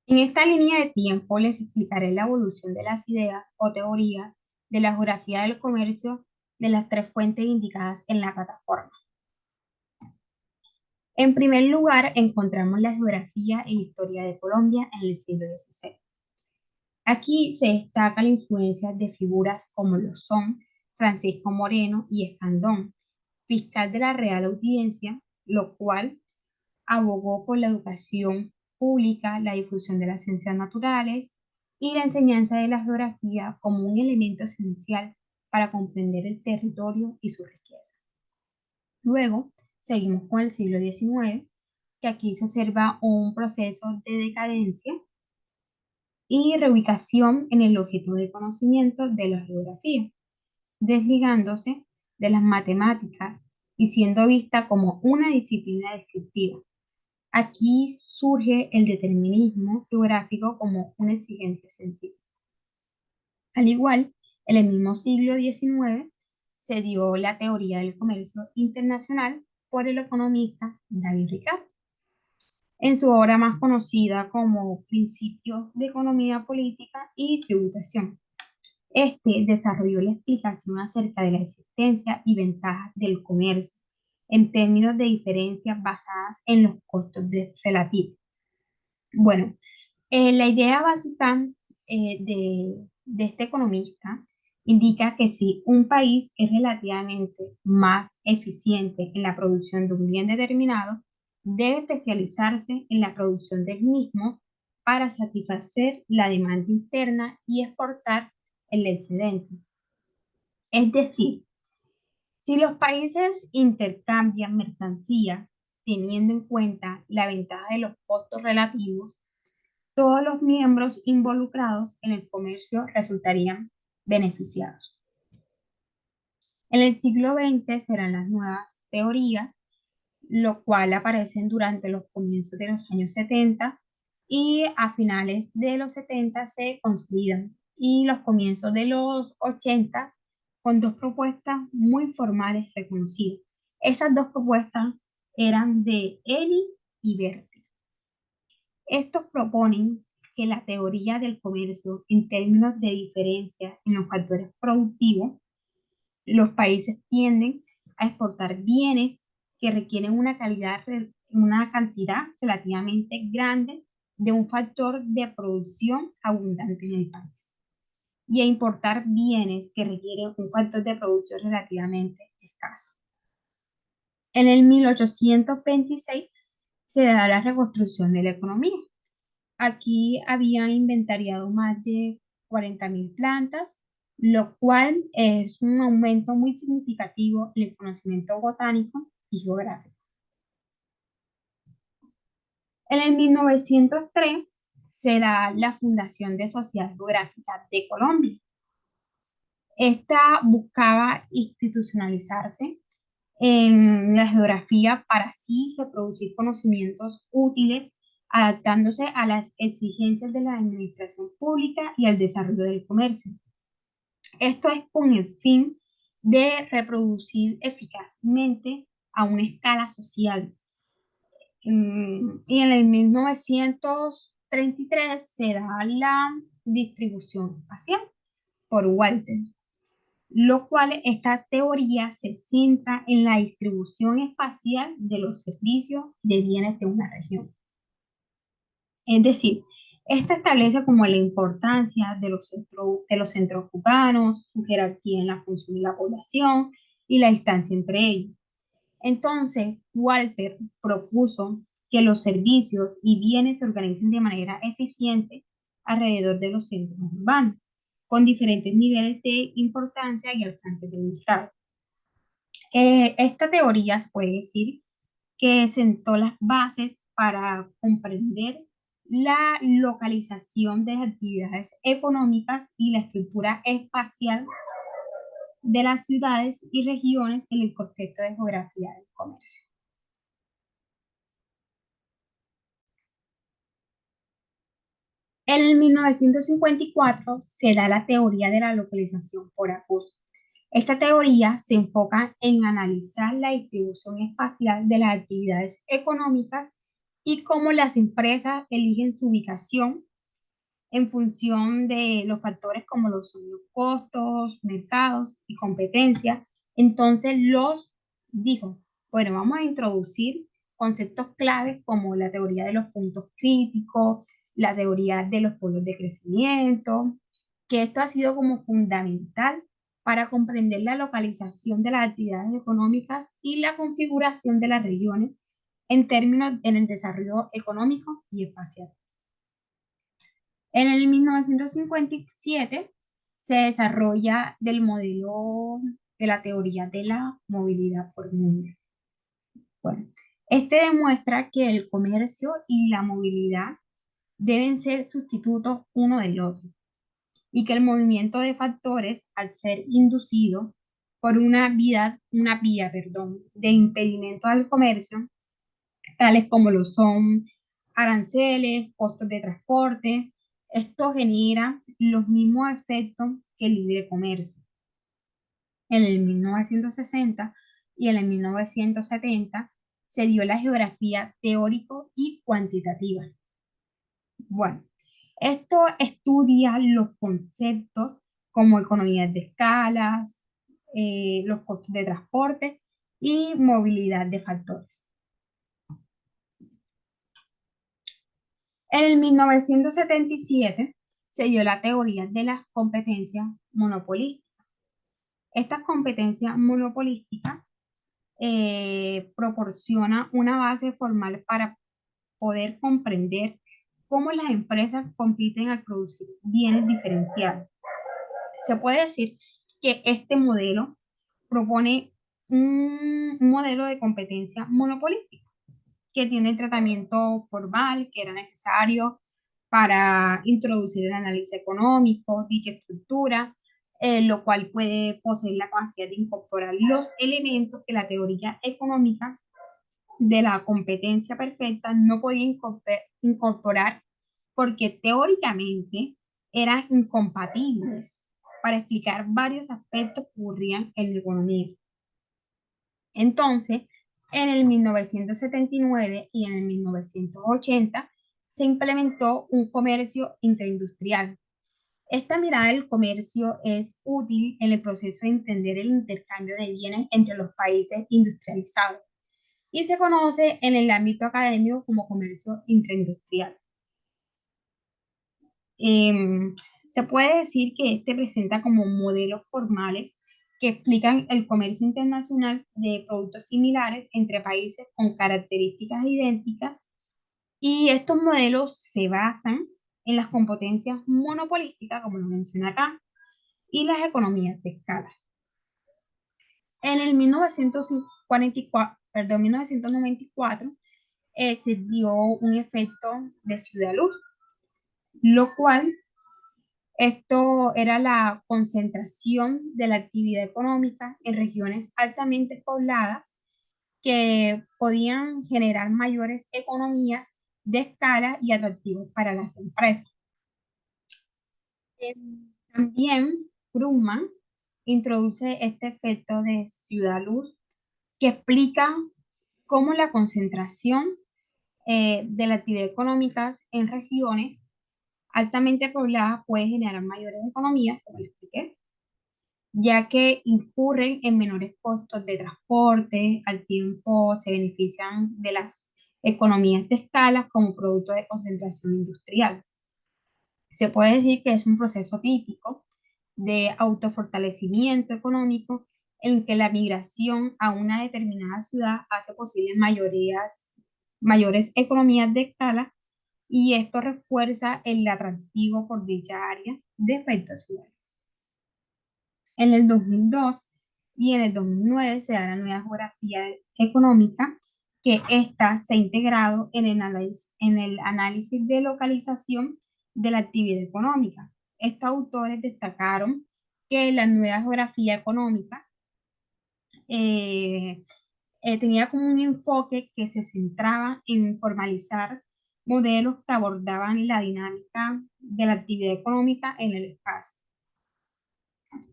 En esta línea de tiempo les explicaré la evolución de las ideas o teorías de la geografía del comercio de las tres fuentes indicadas en la plataforma. En primer lugar, encontramos la geografía e historia de Colombia en el siglo XVI. Aquí se destaca la influencia de figuras como lo son Francisco Moreno y Escandón, fiscal de la Real Audiencia, lo cual abogó por la educación pública, la difusión de las ciencias naturales y la enseñanza de la geografía como un elemento esencial para comprender el territorio y su riqueza. Luego, seguimos con el siglo XIX, que aquí se observa un proceso de decadencia y reubicación en el objeto de conocimiento de la geografía, desligándose de las matemáticas y siendo vista como una disciplina descriptiva. Aquí surge el determinismo geográfico como una exigencia científica. Al igual, en el mismo siglo XIX se dio la teoría del comercio internacional por el economista David Ricardo, en su obra más conocida como Principios de Economía Política y Tributación. Este desarrolló la explicación acerca de la existencia y ventajas del comercio en términos de diferencias basadas en los relativos. Bueno, la idea básica de este economista indica que si un país es relativamente más eficiente en la producción de un bien determinado, debe especializarse en la producción del mismo para satisfacer la demanda interna y exportar el excedente. Es decir, si los países intercambian mercancía teniendo en cuenta la ventaja de los costos relativos, todos los miembros involucrados en el comercio resultarían beneficiados. En el siglo XX serán las nuevas teorías, lo cual aparecen durante los comienzos de los años 70 y a finales de los 70 se consolidan y los comienzos de los 80 con dos propuestas muy formales reconocidas. Esas dos propuestas eran de Ely y Berti. Estos proponen que la teoría del comercio, en términos de diferencia en los factores productivos, los países tienden a exportar bienes que requieren una cantidad relativamente grande de un factor de producción abundante en el país y a importar bienes que requieren un factor de producción relativamente escaso. En el 1826 se da la reconstrucción de la economía. Aquí habían inventariado más de 40.000 plantas, lo cual es un aumento muy significativo en el conocimiento botánico y geográfico. En el 1903 se da la Fundación de Sociedad Geográfica de Colombia. Esta buscaba institucionalizarse en la geografía para así reproducir conocimientos útiles, adaptándose a las exigencias de la administración pública y al desarrollo del comercio. Esto es con el fin de reproducir eficazmente a una escala social. Y en el 1933 se da la distribución espacial por Walter, lo cual esta teoría se centra en la distribución espacial de los servicios de bienes de una región. Es decir, esta establece como la importancia de los centros urbanos, su jerarquía en la función de la población y la distancia entre ellos. Entonces, Walter propuso que los servicios y bienes se organicen de manera eficiente alrededor de los centros urbanos, con diferentes niveles de importancia y alcance del mercado. Esta teoría se puede decir que sentó las bases para comprender la localización de las actividades económicas y la estructura espacial de las ciudades y regiones en el contexto de geografía del comercio. En el 1954 se da la teoría de la localización por acoso. Esta teoría se enfoca en analizar la distribución espacial de las actividades económicas y cómo las empresas eligen su ubicación en función de los factores como son los costos, mercados y competencia. Entonces dijo, bueno, vamos a introducir conceptos claves como la teoría de los puntos críticos, la teoría de los polos de crecimiento, que esto ha sido como fundamental para comprender la localización de las actividades económicas y la configuración de las regiones en términos en el desarrollo económico y espacial. En el 1957 se desarrolla del modelo de la teoría de la movilidad por mundo. Bueno, este demuestra que el comercio y la movilidad deben ser sustitutos uno del otro y que el movimiento de factores, al ser inducido por una vía de impedimento al comercio, tales como lo son aranceles, costos de transporte. Esto genera los mismos efectos que el libre comercio. En el 1960 y en el 1970 se dio la geografía teórico y cuantitativa. Bueno, esto estudia los conceptos como economías de escalas, los costos de transporte y movilidad de factores. En el 1977 se dio la teoría de las competencias monopolísticas. Estas competencias monopolísticas proporciona una base formal para poder comprender cómo las empresas compiten al producir bienes diferenciados. Se puede decir que este modelo propone un modelo de competencia monopolística que tiene el tratamiento formal que era necesario para introducir el análisis económico, dicha estructura, lo cual puede poseer la capacidad de incorporar los elementos que la teoría económica de la competencia perfecta no podía incorporar porque teóricamente eran incompatibles para explicar varios aspectos que ocurrían en la economía. Entonces, en el 1979 y en el 1980 se implementó un comercio intraindustrial. Esta mirada del comercio es útil en el proceso de entender el intercambio de bienes entre los países industrializados y se conoce en el ámbito académico como comercio intraindustrial. Em, Se puede decir que este presenta como modelos formales que explican el comercio internacional de productos similares entre países con características idénticas y estos modelos se basan en las competencias monopolísticas, como lo menciona acá, y las economías de escala. En el 1994 se dio un efecto de ciudad luz, lo cual esto era la concentración de la actividad económica en regiones altamente pobladas que podían generar mayores economías de escala y atractivos para las empresas. También Krugman introduce este efecto de ciudad luz que explica cómo la concentración de la actividad económica en regiones altamente pobladas puede generar mayores economías, como les expliqué, ya que incurren en menores costos de transporte, al tiempo se benefician de las economías de escala como producto de concentración industrial. Se puede decir que es un proceso típico de autofortalecimiento económico en que la migración a una determinada ciudad hace posible mayores economías de escala y esto refuerza el atractivo por dicha área de efecto ciudad. En el 2002 y en el 2009 se da la nueva geografía económica, que ésta se ha integrado en el análisis de localización de la actividad económica. Estos autores destacaron que la nueva geografía económica eh, tenía como un enfoque que se centraba en formalizar modelos que abordaban la dinámica de la actividad económica en el espacio.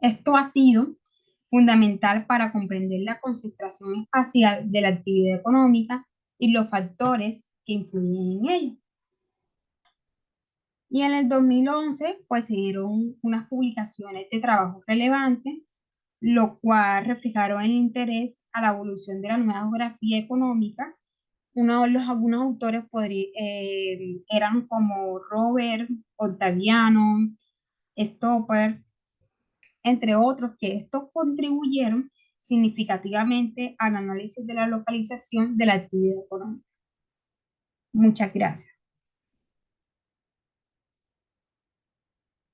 Esto ha sido fundamental para comprender la concentración espacial de la actividad económica y los factores que influyen en ella. Y en el 2011, pues se dieron unas publicaciones de trabajo relevantes, lo cual reflejaron el interés a la evolución de la nueva geografía económica. Algunos autores eran como Robert, Octaviano, Stopper, entre otros, que estos contribuyeron significativamente al análisis de la localización de la actividad económica. Muchas gracias.